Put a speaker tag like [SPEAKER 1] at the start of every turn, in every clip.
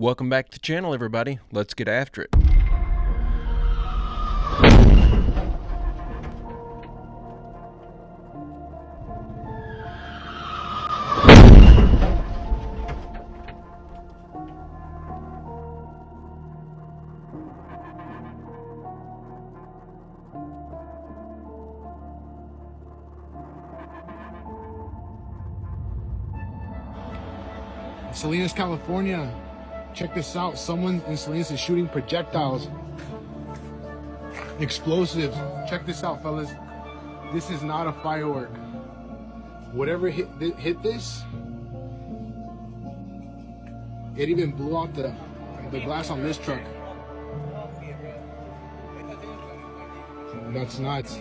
[SPEAKER 1] Welcome back to the channel, everybody. Let's get after it.
[SPEAKER 2] Salinas, California. Check this out. Someone in Salinas is shooting projectiles. Explosives. Check this out, fellas. This is not a firework. Whatever hit this, it even blew out the glass on this truck. That's nuts.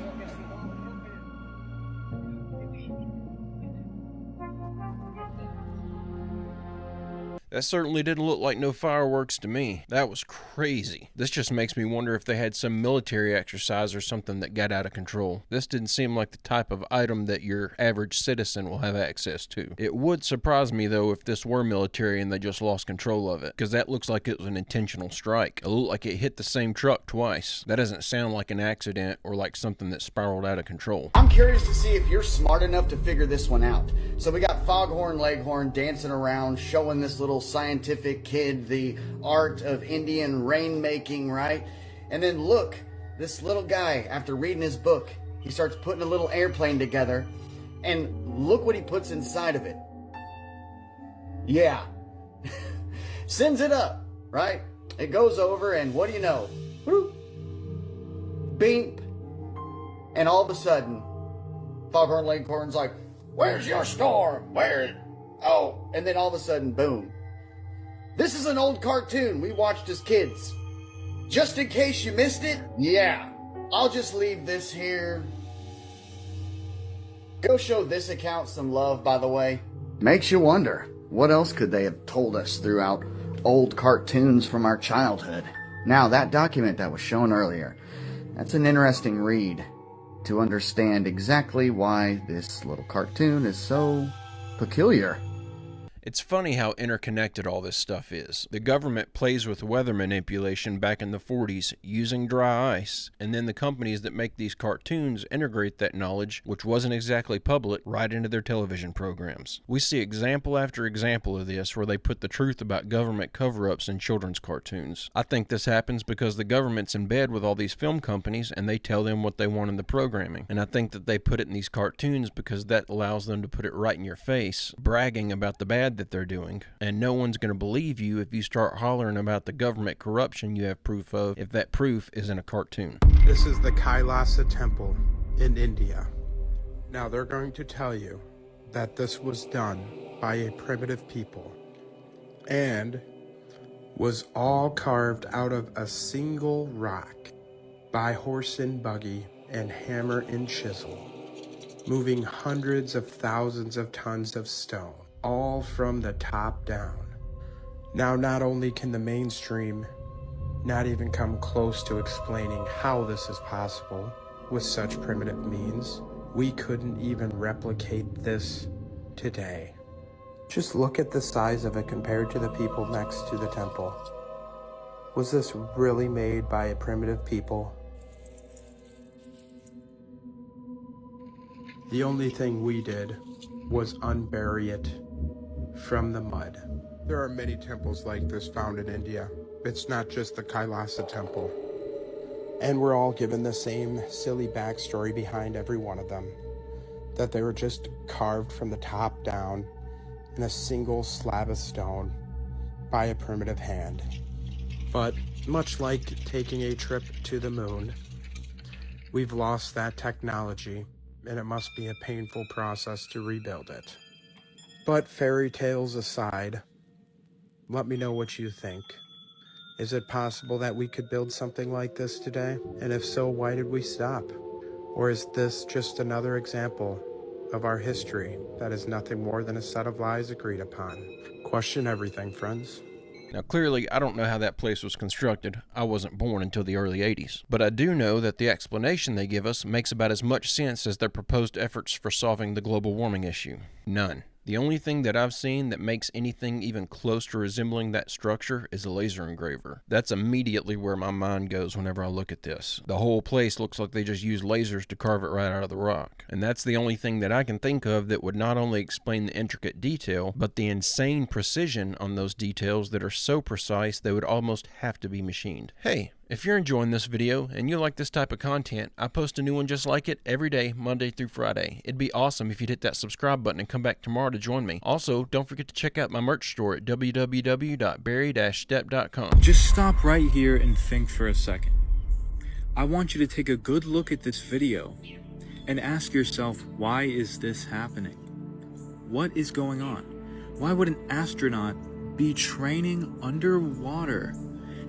[SPEAKER 1] That certainly didn't look like no fireworks to me. That was crazy. This just makes me wonder if they had some military exercise or something that got out of control. This didn't seem like the type of item that your average citizen will have access to. It would surprise me, though, if this were military and they just lost control of it, because that looks like it was an intentional strike. It looked like it hit the same truck twice. That doesn't sound like an accident or like something that spiraled out of control.
[SPEAKER 3] I'm curious to see if you're smart enough to figure this one out. So we got Foghorn Leghorn dancing around, showing this little scientific kid the art of Indian rainmaking, right? And then look, this little guy, after reading his book, he starts putting a little airplane together, and look what he puts inside of it. Yeah. Sends it up, right? It goes over, and what do you know? Whoop. Beep. And all of a sudden, Foghorn Leghorn's like, "Where's your storm? Where?" Oh, and then all of a sudden, boom. This is an old cartoon we watched as kids. Just in case you missed it, yeah, I'll just leave this here. Go show this account some love, by the way. Makes you wonder, what else could they have told us throughout old cartoons from our childhood? Now, that document that was shown earlier, that's an interesting read to understand exactly why this little cartoon is so peculiar.
[SPEAKER 1] It's funny how interconnected all this stuff is. The government plays with weather manipulation back in the 40s using dry ice, and then the companies that make these cartoons integrate that knowledge, which wasn't exactly public, right into their television programs. We see example after example of this where they put the truth about government cover-ups in children's cartoons. I think this happens because the government's in bed with all these film companies and they tell them what they want in the programming. And I think that they put it in these cartoons because that allows them to put it right in your face, bragging about the bad that they're doing, and no one's going to believe you if you start hollering about the government corruption you have proof of if that proof is in a cartoon.
[SPEAKER 4] This is the Kailasa temple in India. Now they're going to tell you that this was done by a primitive people and was all carved out of a single rock by horse and buggy and hammer and chisel, moving hundreds of thousands of tons of stone, all from the top down. Now, not only can the mainstream not even come close to explaining how this is possible with such primitive means, we couldn't even replicate this today. Just look at the size of it compared to the people next to the temple. Was this really made by a primitive people? The only thing we did was unbury it from the mud. There are many temples like this found in India. It's not just the Kailasa temple. And we're all given the same silly backstory behind every one of them. That they were just carved from the top down in a single slab of stone by a primitive hand. But much like taking a trip to the moon, we've lost that technology, and it must be a painful process to rebuild it. But fairy tales aside, let me know what you think. Is it possible that we could build something like this today? And if so, why did we stop? Or is this just another example of our history that is nothing more than a set of lies agreed upon? Question everything, friends.
[SPEAKER 1] Now clearly, I don't know how that place was constructed. I wasn't born until the early 80s. But I do know that the explanation they give us makes about as much sense as their proposed efforts for solving the global warming issue. None. The only thing that I've seen that makes anything even close to resembling that structure is a laser engraver. That's immediately where my mind goes whenever I look at this. The whole place looks like they just used lasers to carve it right out of the rock. And that's the only thing that I can think of that would not only explain the intricate detail, but the insane precision on those details that are so precise they would almost have to be machined. Hey, if you're enjoying this video and you like this type of content, I post a new one just like it every day, Monday through Friday. It'd be awesome if you'd hit that subscribe button and come back tomorrow to join me. Also, don't forget to check out my merch store at www.barry-stepp.com.
[SPEAKER 5] Just stop right here and think for a second. I want you to take a good look at this video and ask yourself, why is this happening? What is going on? Why would an astronaut be training underwater?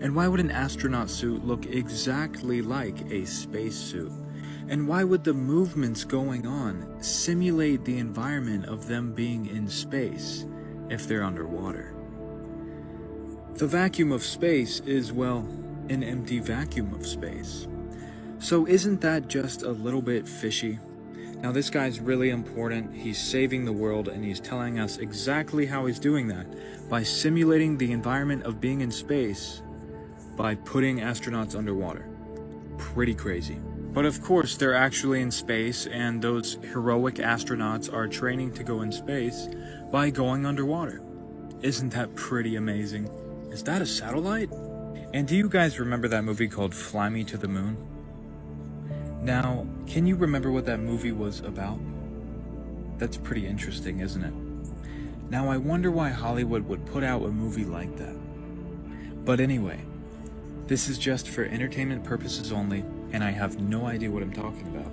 [SPEAKER 5] And why would an astronaut suit look exactly like a spacesuit? And why would the movements going on simulate the environment of them being in space if they're underwater? The vacuum of space is, well, an empty vacuum of space. So isn't that just a little bit fishy? Now this guy's really important. He's saving the world and he's telling us exactly how he's doing that by simulating the environment of being in space by putting astronauts underwater. Pretty crazy. But of course, they're actually in space, and those heroic astronauts are training to go in space by going underwater. Isn't that pretty amazing? Is that a satellite? And do you guys remember that movie called Fly Me to the Moon? Now, can you remember what that movie was about? That's pretty interesting, isn't it? Now, I wonder why Hollywood would put out a movie like that. But anyway, this is just for entertainment purposes only, and I have no idea what I'm talking about.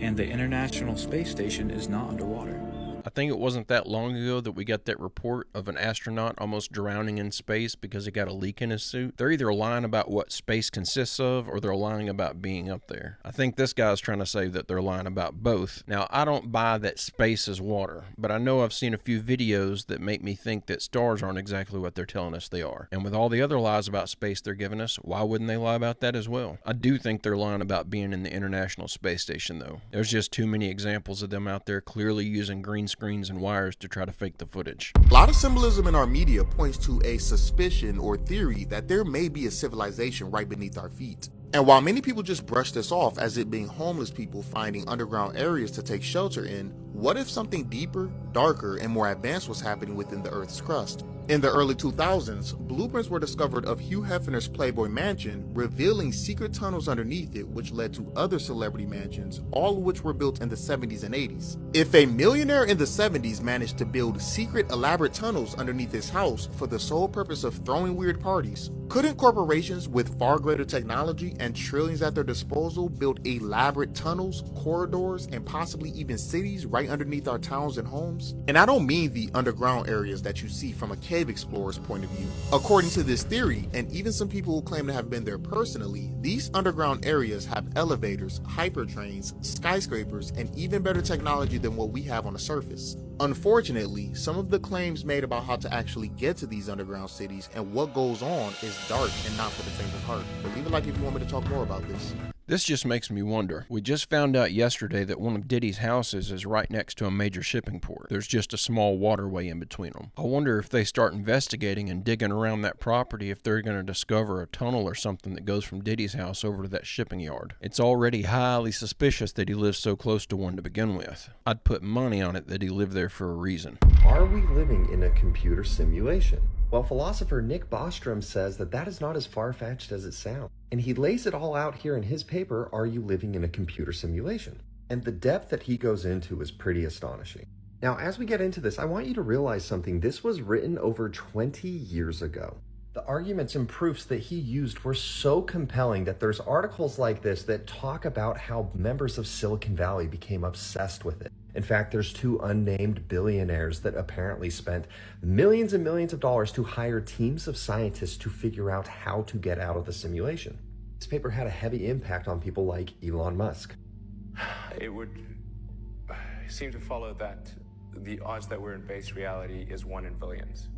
[SPEAKER 5] And the International Space Station is not underwater.
[SPEAKER 1] I think it wasn't that long ago that we got that report of an astronaut almost drowning in space because he got a leak in his suit. They're either lying about what space consists of or they're lying about being up there. I think this guy's trying to say that they're lying about both. Now, I don't buy that space is water, but I know I've seen a few videos that make me think that stars aren't exactly what they're telling us they are. And with all the other lies about space they're giving us, why wouldn't they lie about that as well? I do think they're lying about being in the International Space Station, though. There's just too many examples of them out there clearly using green screens and wires to try to fake the footage.
[SPEAKER 6] A lot of symbolism in our media points to a suspicion or theory that there may be a civilization right beneath our feet. And while many people just brush this off as it being homeless people finding underground areas to take shelter in, what if something deeper, darker, and more advanced was happening within the Earth's crust? In the early 2000s, blueprints were discovered of Hugh Hefner's Playboy Mansion, revealing secret tunnels underneath it, which led to other celebrity mansions, all of which were built in the 70s and 80s. If a millionaire in the 70s managed to build secret elaborate tunnels underneath his house for the sole purpose of throwing weird parties, couldn't corporations with far greater technology and trillions at their disposal build elaborate tunnels, corridors, and possibly even cities right underneath our towns and homes? And I don't mean the underground areas that you see from a cave explorer's point of view. According to this theory, and even some people who claim to have been there personally, these underground areas have elevators, hypertrains, skyscrapers, and even better technology than what we have on the surface. Unfortunately, some of the claims made about how to actually get to these underground cities and what goes on is dark and not for the faint of heart. But leave a like if you want me to talk more about this.
[SPEAKER 1] This just makes me wonder. We just found out yesterday that one of Diddy's houses is right next to a major shipping port. There's just a small waterway in between them. I wonder if they start investigating and digging around that property if they're going to discover a tunnel or something that goes from Diddy's house over to that shipping yard. It's already highly suspicious that he lives so close to one to begin with. I'd put money on it that he lived there for a reason.
[SPEAKER 7] Are we living in a computer simulation? Well, philosopher Nick Bostrom says that that is not as far-fetched as it sounds. And he lays it all out here in his paper, Are You Living in a Computer Simulation? And the depth that he goes into is pretty astonishing. Now, as we get into this, I want you to realize something. This was written over 20 years ago. The arguments and proofs that he used were so compelling that there's articles like this that talk about how members of Silicon Valley became obsessed with it. In fact, there's two unnamed billionaires that apparently spent millions and millions of dollars to hire teams of scientists to figure out how to get out of the simulation. This paper had a heavy impact on people like Elon Musk.
[SPEAKER 8] It would seem to follow that the odds that we're in base reality is 1 in billions.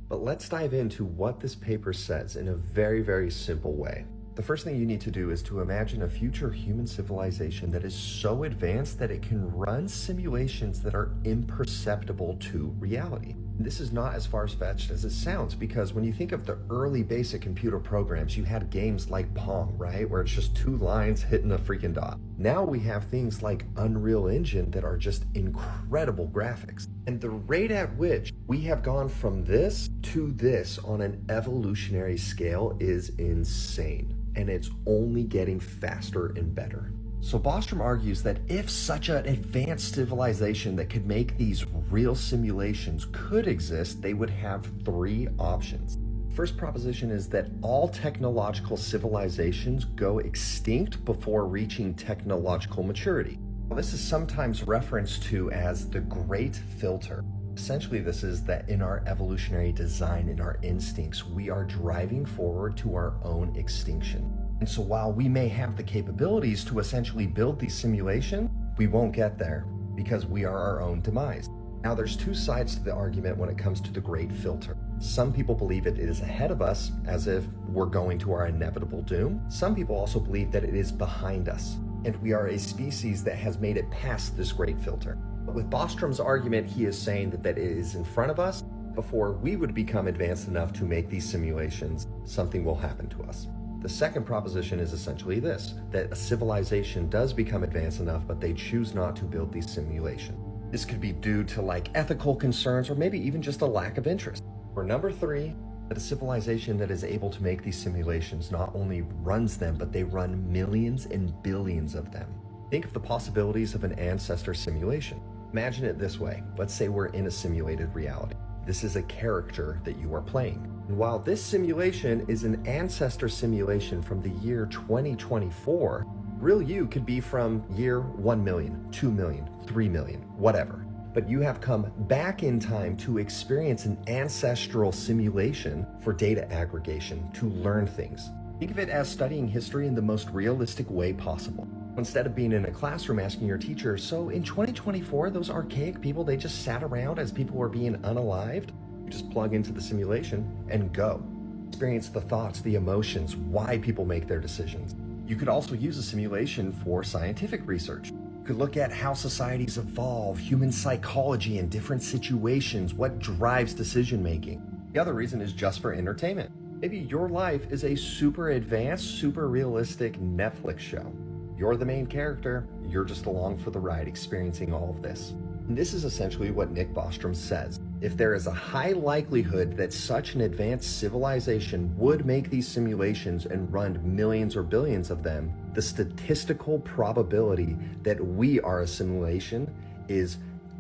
[SPEAKER 7] But let's dive into what this paper says in a very, very simple way. The first thing you need to do is to imagine a future human civilization that is so advanced that it can run simulations that are imperceptible to reality. This is not as far-fetched as it sounds, because when you think of the early basic computer programs, you had games like Pong, right? Where it's just 2 lines hitting a freaking dot. Now we have things like Unreal Engine that are just incredible graphics. And the rate at which we have gone from this to this on an evolutionary scale is insane. And it's only getting faster and better. So Bostrom argues that if such an advanced civilization that could make these real simulations could exist, they would have 3 options. First proposition is that all technological civilizations go extinct before reaching technological maturity. This is sometimes referenced to as the Great Filter. Essentially, this is that in our evolutionary design, in our instincts, we are driving forward to our own extinction. And so while we may have the capabilities to essentially build these simulations, we won't get there because we are our own demise. Now, there's 2 sides to the argument when it comes to the Great Filter. Some people believe it is ahead of us, as if we're going to our inevitable doom. Some people also believe that it is behind us, and we are a species that has made it past this Great Filter. But with Bostrom's argument, he is saying that it is in front of us. Before we would become advanced enough to make these simulations, something will happen to us. The second proposition is essentially this, that a civilization does become advanced enough, but they choose not to build these simulations. This could be due to like ethical concerns or maybe even just a lack of interest. Or number 3, that a civilization that is able to make these simulations not only runs them, but they run millions and billions of them. Think of the possibilities of an ancestor simulation. Imagine it this way. Let's say we're in a simulated reality. This is a character that you are playing. And while this simulation is an ancestor simulation from the year 2024, real you could be from year 1 million, 2 million, 3 million, whatever. But you have come back in time to experience an ancestral simulation for data aggregation, to learn things. Think of it as studying history in the most realistic way possible. Instead of being in a classroom asking your teacher, so in 2024, those archaic people, they just sat around as people were being unalived? You just plug into the simulation and go. Experience the thoughts, the emotions, why people make their decisions. You could also use a simulation for scientific research. You could look at how societies evolve, human psychology in different situations, what drives decision making. The other reason is just for entertainment. Maybe your life is a super advanced, super realistic Netflix show. You're the main character, you're just along for the ride experiencing all of this. And this is essentially what Nick Bostrom says. If there is a high likelihood that such an advanced civilization would make these simulations and run millions or billions of them, the statistical probability that we are a simulation is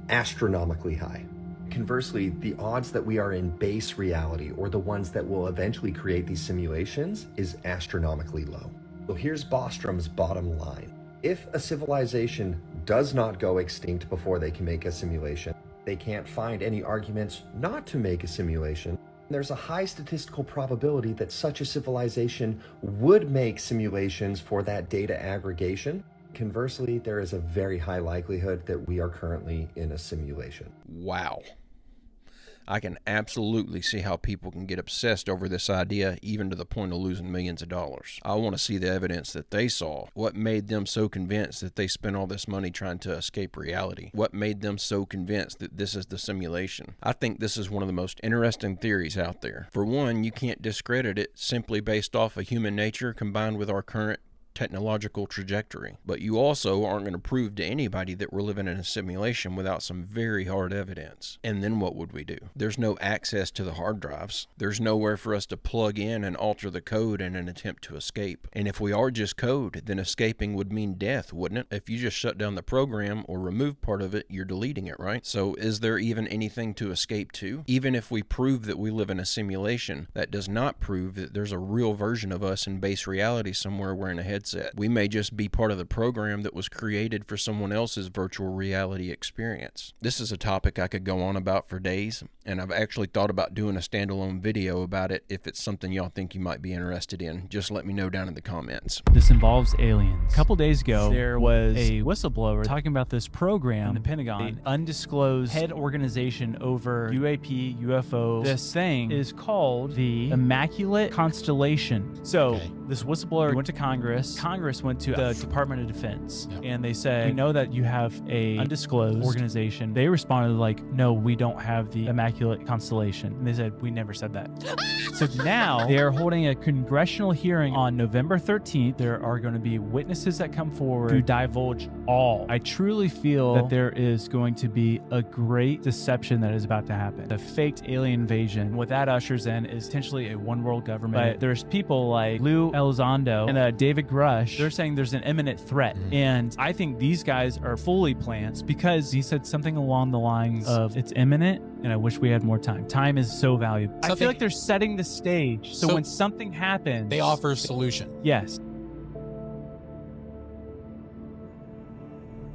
[SPEAKER 7] astronomically high. Conversely, the odds that we are in base reality, or the ones that will eventually create these simulations, is astronomically low. So here's Bostrom's bottom line. If a civilization does not go extinct before they can make a simulation, they can't find any arguments not to make a simulation, there's a high statistical probability that such a civilization would make simulations for that data aggregation. Conversely, there is a very high likelihood that we are currently in a simulation.
[SPEAKER 1] Wow. I can absolutely see how people can get obsessed over this idea, even to the point of losing millions of dollars. I want to see the evidence that they saw. What made them so convinced that they spent all this money trying to escape reality? What made them so convinced that this is the simulation? I think this is one of the most interesting theories out there. For one, you can't discredit it simply based off of human nature combined with our current technological trajectory. But you also aren't going to prove to anybody that we're living in a simulation without some very hard evidence. And then what would we do? There's no access to the hard drives. There's nowhere for us to plug in and alter the code in an attempt to escape. And if we are just code, then escaping would mean death, wouldn't it? If you just shut down the program or remove part of it, you're deleting it, right? So is there even anything to escape to? Even if we prove that we live in a simulation, that does not prove that there's a real version of us in base reality somewhere wearing a headset mindset. We may just be part of the program that was created for someone else's virtual reality experience. This is a topic I could go on about for days, and I've actually thought about doing a standalone video about it. If it's something y'all think you might be interested in, just let me know down in the comments.
[SPEAKER 9] This involves aliens. A couple days ago, there was a whistleblower talking about this program in the Pentagon, the undisclosed head organization over UAP, UFO. This thing is called the Immaculate Constellation. So this whistleblower went to Congress. Congress went to the Department of Defense, and they said, we know that you have a undisclosed organization. They responded like, no, we don't have the Immaculate Constellation. And they said, we never said that. So now they are holding a congressional hearing on November 13th. There are going to be witnesses that come forward to divulge all. I truly feel that there is going to be a great deception that is about to happen. The faked alien invasion, what that ushers in is potentially a one world government. But there's people like Lou Elizondo and David Grush. They're saying there's an imminent threat. And I think these guys are fully plants because he said something along the lines of it's imminent and I wish we had more time. Time is so valuable. I feel like they're setting the stage so when something happens,
[SPEAKER 10] they offer a solution.
[SPEAKER 9] Yes.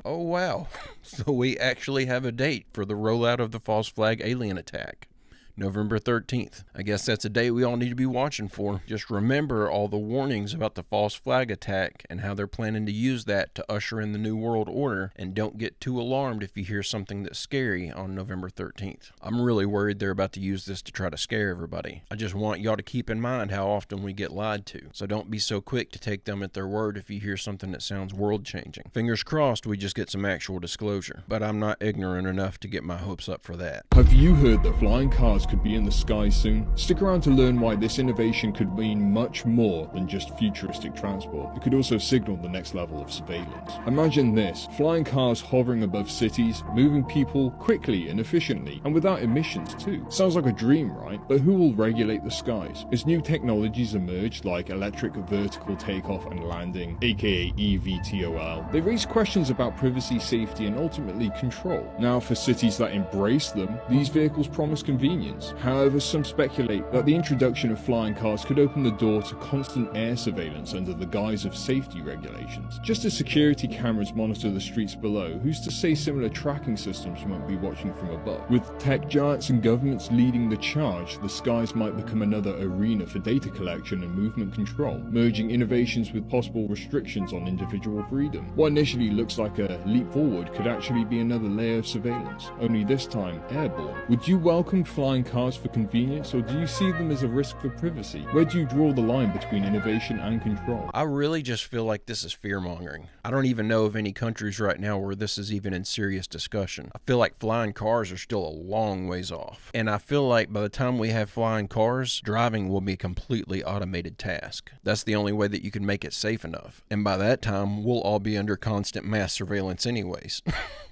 [SPEAKER 1] Oh wow, so we actually have a date for the rollout of the false flag alien attack. November 13th. I guess that's a day we all need to be watching for. Just remember all the warnings about the false flag attack and how they're planning to use that to usher in the New World Order, and don't get too alarmed if you hear something that's scary on November 13th. I'm really worried they're about to use this to try to scare everybody. I just want y'all to keep in mind how often we get lied to, so don't be so quick to take them at their word if you hear something that sounds world-changing. Fingers crossed we just get some actual disclosure, but I'm not ignorant enough to get my hopes up for that.
[SPEAKER 11] Have you heard that flying cars could be in the sky soon? Stick around to learn why this innovation could mean much more than just futuristic transport. It could also signal the next level of surveillance. Imagine this: flying cars hovering above cities, moving people quickly and efficiently, and without emissions too. Sounds like a dream, right? But who will regulate the skies? As new technologies emerge, like electric vertical takeoff and landing, aka eVTOL, they raise questions about privacy, safety, and ultimately control. Now, for cities that embrace them, these vehicles promise convenience. However, some speculate that the introduction of flying cars could open the door to constant air surveillance under the guise of safety regulations. Just as security cameras monitor the streets below, who's to say similar tracking systems won't be watching from above? With tech giants and governments leading the charge, the skies might become another arena for data collection and movement control, merging innovations with possible restrictions on individual freedom. What initially looks like a leap forward could actually be another layer of surveillance, only this time airborne. Would you welcome flying cars for convenience, or do you see them as a risk for privacy? Where do you draw the line between innovation and control?
[SPEAKER 1] I really just feel like this is fear-mongering. I don't even know of any countries right now where this is even in serious discussion. I feel like flying cars are still a long ways off. And I feel like by the time we have flying cars, driving will be a completely automated task. That's the only way that you can make it safe enough. And by that time, we'll all be under constant mass surveillance anyways.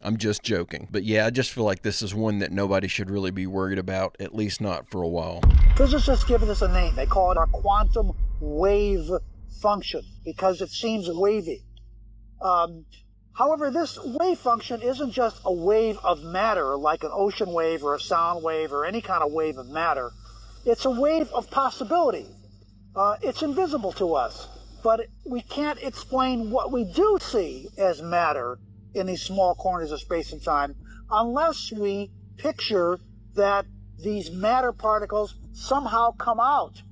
[SPEAKER 1] I'm just joking. But yeah, I just feel like this is one that nobody should really be worried about, at least not for a while.
[SPEAKER 12] Physicists give this a name. They call it our quantum wave function because it seems wavy. However, this wave function isn't just a wave of matter like an ocean wave or a sound wave or any kind of wave of matter. It's a wave of possibility. It's invisible to us, but we can't explain what we do see as matter in these small corners of space and time unless we picture that these matter particles somehow come out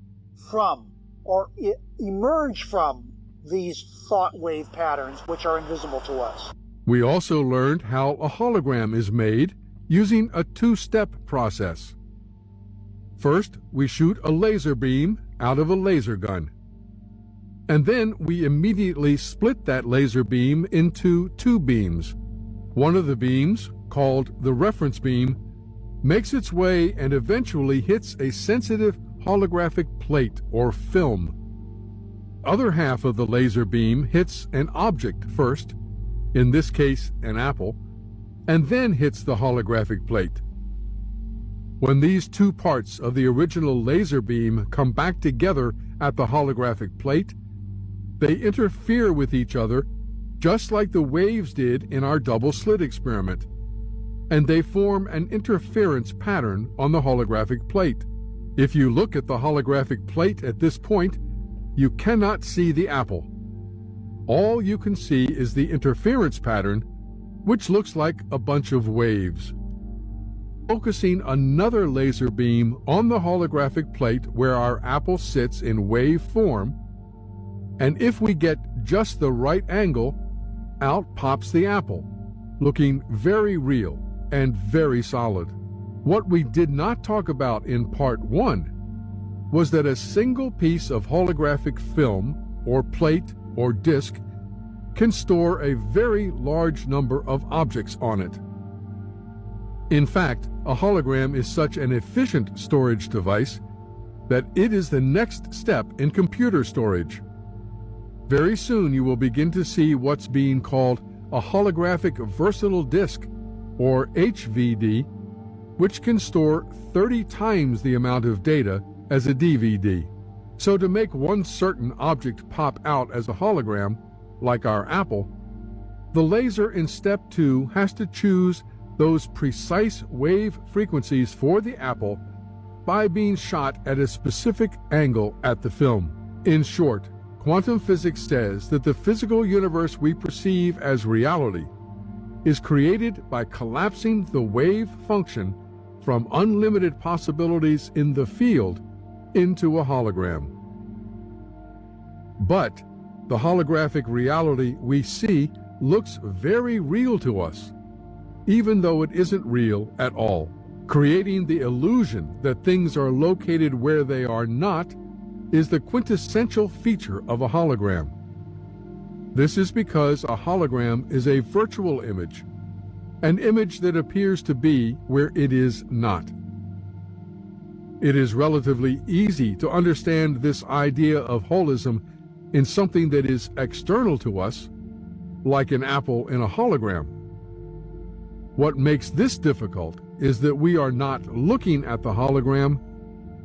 [SPEAKER 12] from or emerge from these thought wave patterns which are invisible to us.
[SPEAKER 13] We also learned how a hologram is made using a two-step process. First, we shoot a laser beam out of a laser gun. And then we immediately split that laser beam into two beams. One of the beams, called the reference beam, makes its way and eventually hits a sensitive holographic plate or film. Other half of the laser beam hits an object first, in this case an apple, and then hits the holographic plate. When these two parts of the original laser beam come back together at the holographic plate, they interfere with each other just like the waves did in our double slit experiment, and they form an interference pattern on the holographic plate. If you look at the holographic plate at this point, you cannot see the apple. all you can see is the interference pattern, which looks like a bunch of waves. Focusing another laser beam on the holographic plate where our apple sits in wave form, and if we get just the right angle, out pops the apple, looking very real and very solid. What we did not talk about in part 1 was that a single piece of holographic film, or plate, or disc can store a very large number of objects on it. In fact, a hologram is such an efficient storage device that it is the next step in computer storage. Very soon you will begin to see what's being called a holographic versatile disk, or HVD, which can store 30 times the amount of data as a DVD. So to make one certain object pop out as a hologram, like our apple, the laser in step 2 has to choose those precise wave frequencies for the apple by being shot at a specific angle at the film. In short, quantum physics says that the physical universe we perceive as reality is created by collapsing the wave function from unlimited possibilities in the field into a hologram. But the holographic reality we see looks very real to us, even though it isn't real at all. Creating the illusion that things are located where they are not is the quintessential feature of a hologram. This is because a hologram is a virtual image, an image that appears to be where it is not. It is relatively easy to understand this idea of holism in something that is external to us, like an apple in a hologram. What makes this difficult is that we are not looking at the hologram,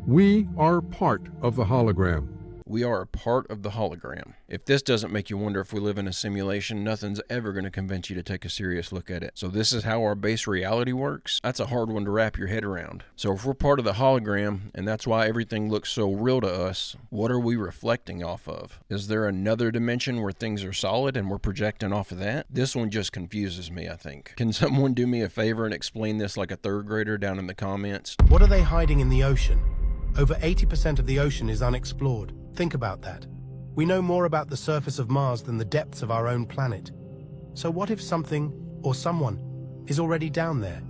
[SPEAKER 13] we are part of the hologram.
[SPEAKER 1] We are a part of the hologram. If this doesn't make you wonder if we live in a simulation, nothing's ever going to convince you to take a serious look at it. So this is how our base reality works? That's a hard one to wrap your head around. So if we're part of the hologram, and that's why everything looks so real to us, what are we reflecting off of? Is there another dimension where things are solid and we're projecting off of that? This one just confuses me, I think. Can someone do me a favor and explain this like a third grader down in the comments?
[SPEAKER 10] What are they hiding in the ocean? Over 80% of the ocean is unexplored. Think about that. We know more about the surface of Mars than the depths of our own planet. So what if something, or someone, is already down there?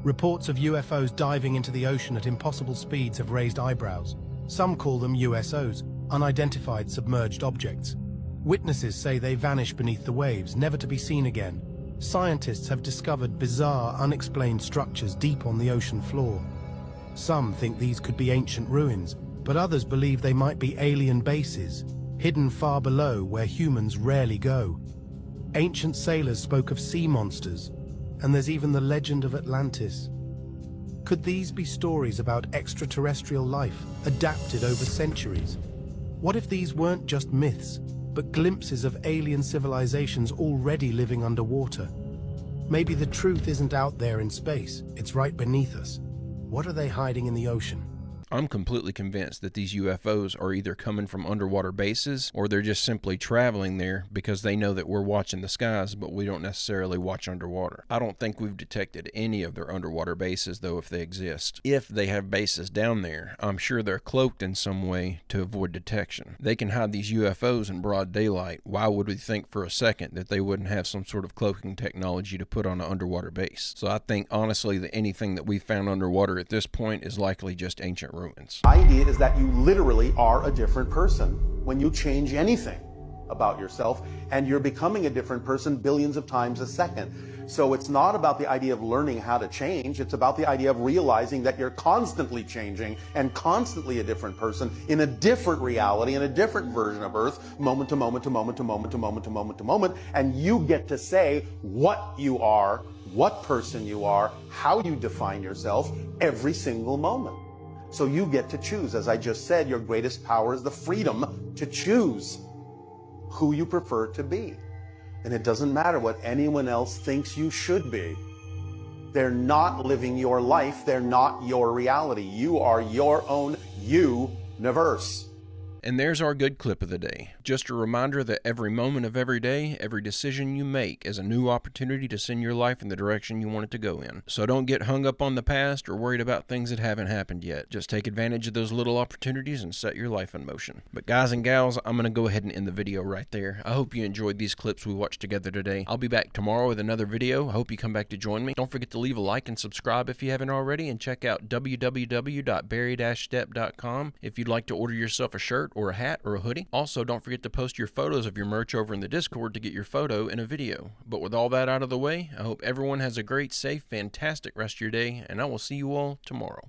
[SPEAKER 10] Reports of UFOs diving into the ocean at impossible speeds have raised eyebrows. Some call them USOs, unidentified submerged objects. Witnesses say they vanish beneath the waves, never to be seen again. Scientists have discovered bizarre, unexplained structures deep on the ocean floor. Some think these could be ancient ruins, but others believe they might be alien bases, hidden far below where humans rarely go. Ancient sailors spoke of sea monsters, and there's even the legend of Atlantis. Could these be stories about extraterrestrial life, adapted over centuries? What if these weren't just myths, but glimpses of alien civilizations already living underwater? Maybe the truth isn't out there in space, it's right beneath us. What are they hiding in the ocean?
[SPEAKER 1] I'm completely convinced that these UFOs are either coming from underwater bases or they're just simply traveling there because they know that we're watching the skies, but we don't necessarily watch underwater. I don't think we've detected any of their underwater bases, though, if they exist. If they have bases down there, I'm sure they're cloaked in some way to avoid detection. They can hide these UFOs in broad daylight. Why would we think for a second that they wouldn't have some sort of cloaking technology to put on an underwater base? So I think, honestly, that anything that we found underwater at this point is likely just ancient ruins.
[SPEAKER 14] The idea is that you literally are a different person when you change anything about yourself, and you're becoming a different person billions of times a second. So it's not about the idea of learning how to change, it's about the idea of realizing that you're constantly changing and constantly a different person in a different reality, in a different version of Earth, moment to moment to moment to moment to moment to moment to moment, and you get to say what you are, what person you are, how you define yourself every single moment. So you get to choose. As I just said, your greatest power is the freedom to choose who you prefer to be. And it doesn't matter what anyone else thinks you should be. They're not living your life. They're not your reality. You are your own universe.
[SPEAKER 1] And there's our good clip of the day. Just a reminder that every moment of every day, every decision you make is a new opportunity to send your life in the direction you want it to go in. So don't get hung up on the past or worried about things that haven't happened yet. Just take advantage of those little opportunities and set your life in motion. But guys and gals, I'm going to go ahead and end the video right there. I hope you enjoyed these clips we watched together today. I'll be back tomorrow with another video. I hope you come back to join me. Don't forget to leave a like and subscribe if you haven't already, and check out www.barry-stepp.com if you'd like to order yourself a shirt or a hat or a hoodie. Also, don't forget to post your photos of your merch over in the Discord to get your photo in a video. But with all that out of the way, I hope everyone has a great, safe, fantastic rest of your day, and I will see you all tomorrow.